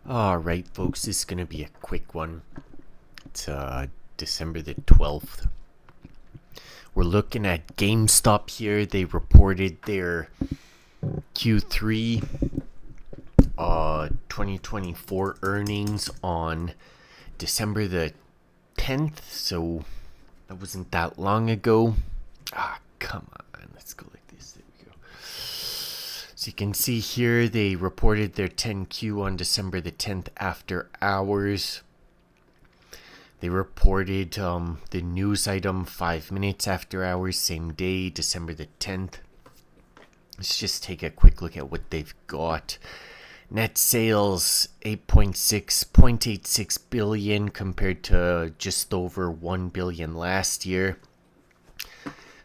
Alright, folks, this is going to be a quick one. It's December the 12th. We're looking at GameStop here. They reported their Q3 2024 earnings on December the 10th, so that wasn't that long ago. Come on, let's go like this. There we go. So you can see here they reported their 10Q on December the 10th after hours. They reported the news item 5 minutes after hours, same day, December the 10th. Let's just take a quick look at what they've got. Net sales 0.86 billion compared to just over 1 billion last year.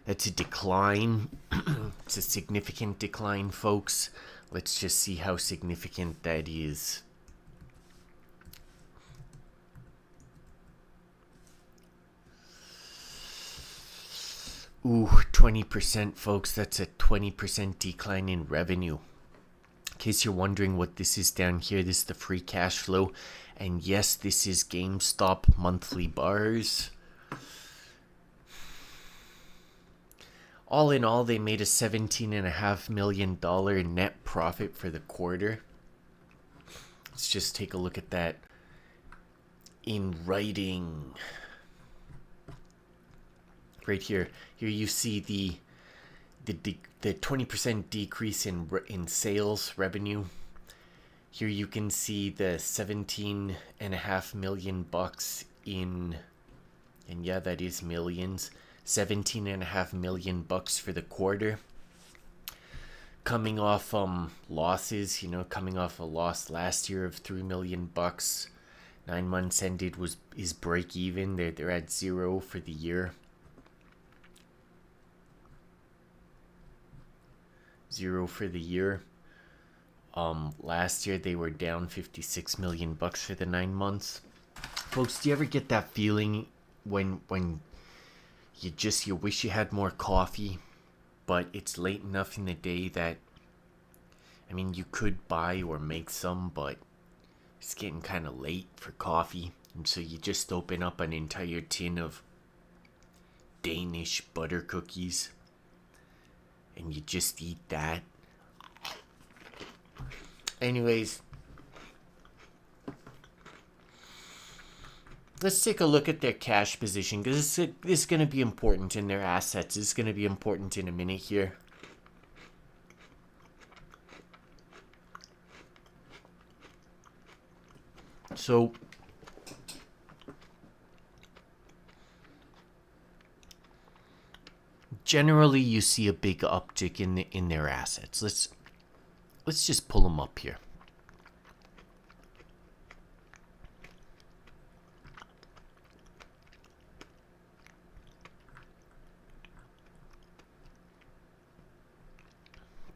That's a decline. It's a significant decline, folks. Let's just see how significant that is. Ooh, 20%, folks. That's a 20% decline in revenue. In case you're wondering what this is down here, this is the free cash flow. And yes, this is GameStop monthly bars. All in all, they made a $17.5 million net profit for the quarter. Let's just take a look at that in writing. Right here. Here you see the 20% decrease in sales revenue. Here you can see the $17.5 million in, and yeah, that is millions. $17.5 million for the quarter. Coming off losses, coming off a loss last year of $3 million. 9 months ended is break even. They're at zero for the year. Zero for the year. Last year they were down $56 million for the 9 months. Folks, do you ever get that feeling when you wish you had more coffee, but it's late enough in the day that, you could buy or make some, but it's getting kind of late for coffee, and so you just open up an entire tin of Danish butter cookies, and you just eat that. Anyways, let's take a look at their cash position, because this is going to be important in their assets. This is going to be important in a minute here. So, generally you see a big uptick in their assets. Let's just pull them up here.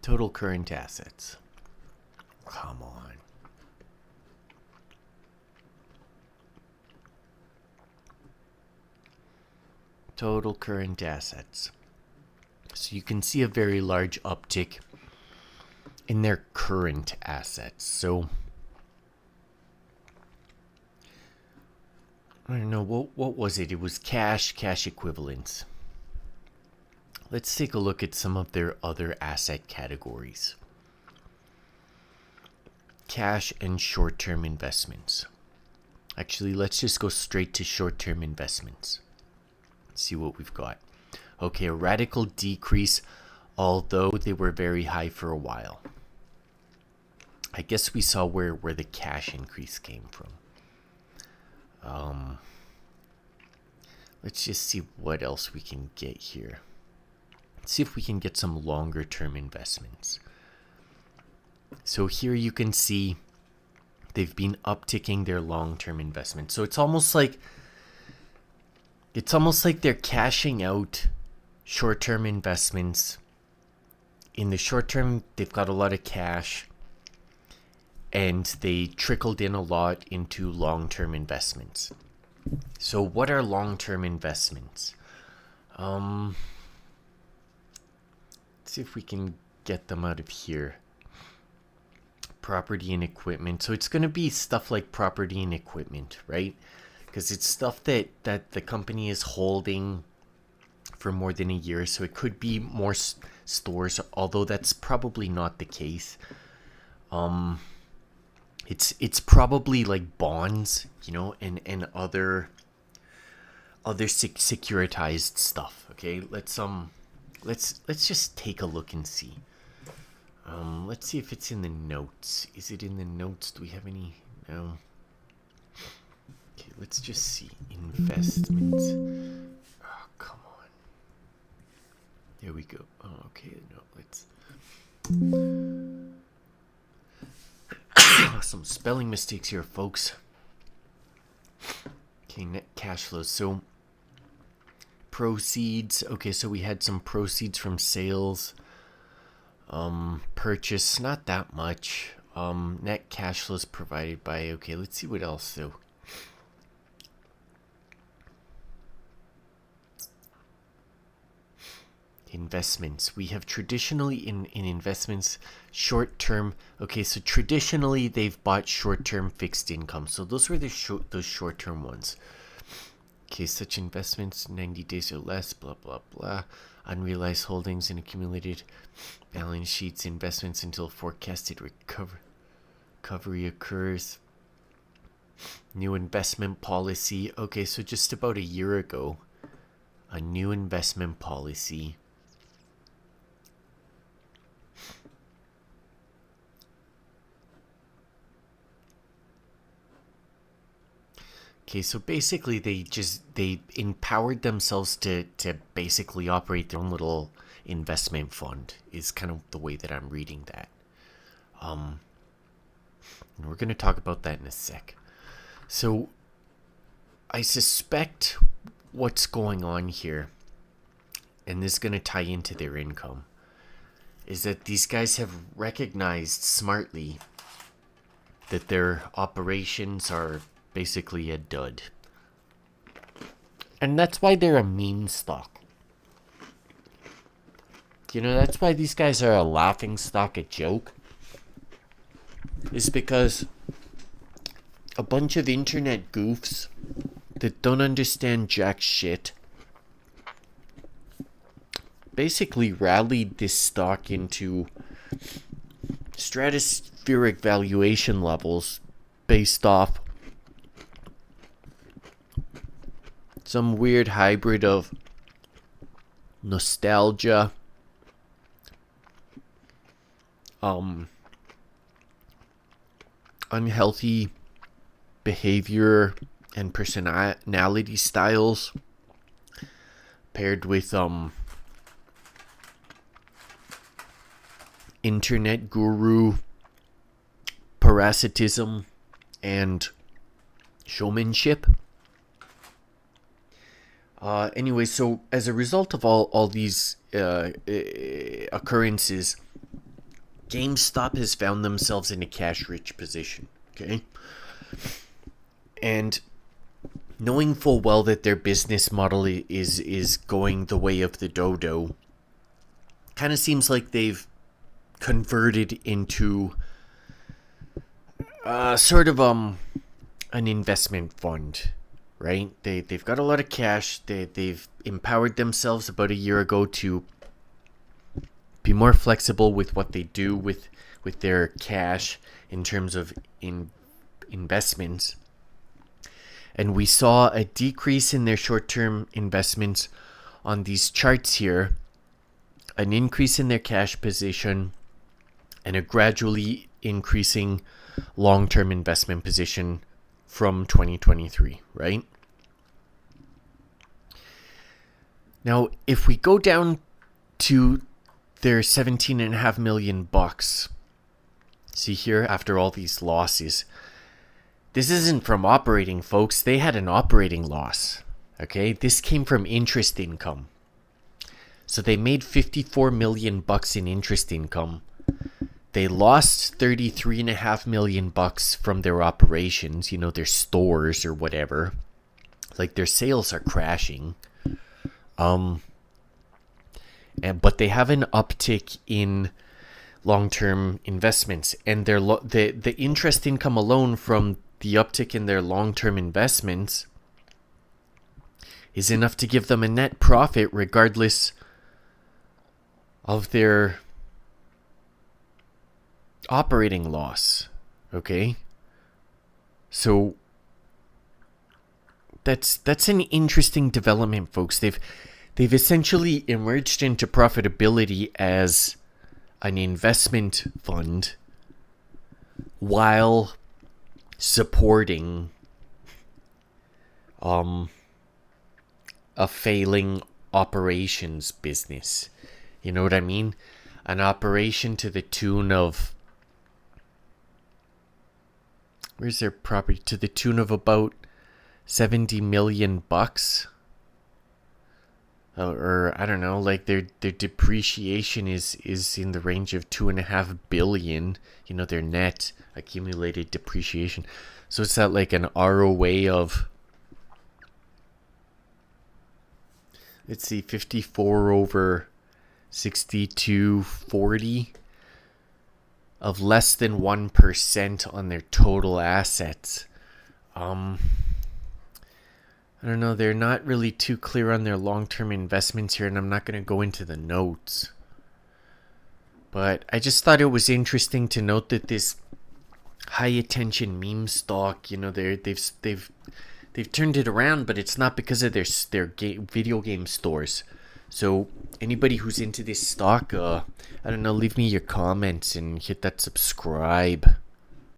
Total current assets. Come on. Total current assets. So you can see a very large uptick in their current assets. So I don't know, what was it? It was cash equivalents. Let's take a look at some of their other asset categories. Cash and short-term investments. Actually, let's just go straight to short-term investments. Let's see what we've got. Okay, a radical decrease, although they were very high for a while. I guess we saw where the cash increase came from. Let's just see what else we can get here. Let's see if we can get some longer term investments. So here you can see they've been upticking their long-term investments. So it's almost like they're cashing out short-term investments. In the short term, they've got a lot of cash, and they trickled in a lot into long-term investments. So what are long-term investments? Let's see if we can get them out of here. Property and equipment. So it's going to be stuff like property and equipment, right? Because it's stuff that the company is holding for more than a year. So it could be more stores, although that's probably not the case. It's probably like bonds, and other securitized stuff. Okay, let's just take a look and see. Let's see if it's in the notes. Is it in the notes? Do we have any? No. Okay, let's just see. Investments. Oh, come on. There we go. Oh, okay. No, let's. Some spelling mistakes here, folks. Okay, net cash flows. So, proceeds. Okay, so we had some proceeds from sales. Purchase, not that much. Net cash flows provided by, okay, let's see what else though. Investments. We have traditionally in investments short-term. Okay, so traditionally they've bought short-term fixed income. So those were those short-term ones. Okay, such investments 90 days or less, blah blah blah. Unrealized holdings and accumulated balance sheets, investments until forecasted recovery occurs. New investment policy. Okay, so just about a year ago, a new investment policy. Okay, so basically they empowered themselves to basically operate their own little investment fund is kind of the way that I'm reading that. And we're going to talk about that in a sec. So I suspect what's going on here, and this is going to tie into their income, is that these guys have recognized smartly that their operations are basically a dud. And that's why they're a meme stock. That's why these guys are a laughing stock, a joke. Is because a bunch of internet goofs that don't understand jack shit basically rallied this stock into stratospheric valuation levels based off some weird hybrid of nostalgia, unhealthy behavior and personality styles paired with internet guru parasitism and showmanship. Anyway, so as a result of all these occurrences, GameStop has found themselves in a cash-rich position, okay? And knowing full well that their business model is going the way of the dodo, kind of seems like they've converted into sort of an investment fund, right? They've got a lot of cash. They've empowered themselves about a year ago to be more flexible with what they do with their cash in terms of investments. And we saw a decrease in their short-term investments on these charts here, an increase in their cash position, and a gradually increasing long-term investment position from 2023, right? Now, if we go down to their $17.5 million, see here, after all these losses, this isn't from operating, folks. They had an operating loss, okay? This came from interest income. So they made $54 million in interest income. They lost $33.5 million from their operations, their stores or whatever. Like, their sales are crashing. But they have an uptick in long-term investments, and the interest income alone from the uptick in their long-term investments is enough to give them a net profit regardless of their operating loss. Okay? So that's an interesting development, folks. They've essentially emerged into profitability as an investment fund while supporting a failing operations business. You know what I mean? An operation to the tune of, where's their property? To the tune of about $70 million. Or I don't know, like their depreciation is in the range of $2.5 billion. You know, their net accumulated depreciation. So it's at like an ROA of, let's see, 54 over 62.40 of less than 1% on their total assets. I don't know, they're not really too clear on their long-term investments here, and I'm not going to go into the notes. But I just thought it was interesting to note that this high-attention meme stock, you know, they've turned it around, but it's not because of their video game stores. So anybody who's into this stock, I don't know, leave me your comments and hit that subscribe.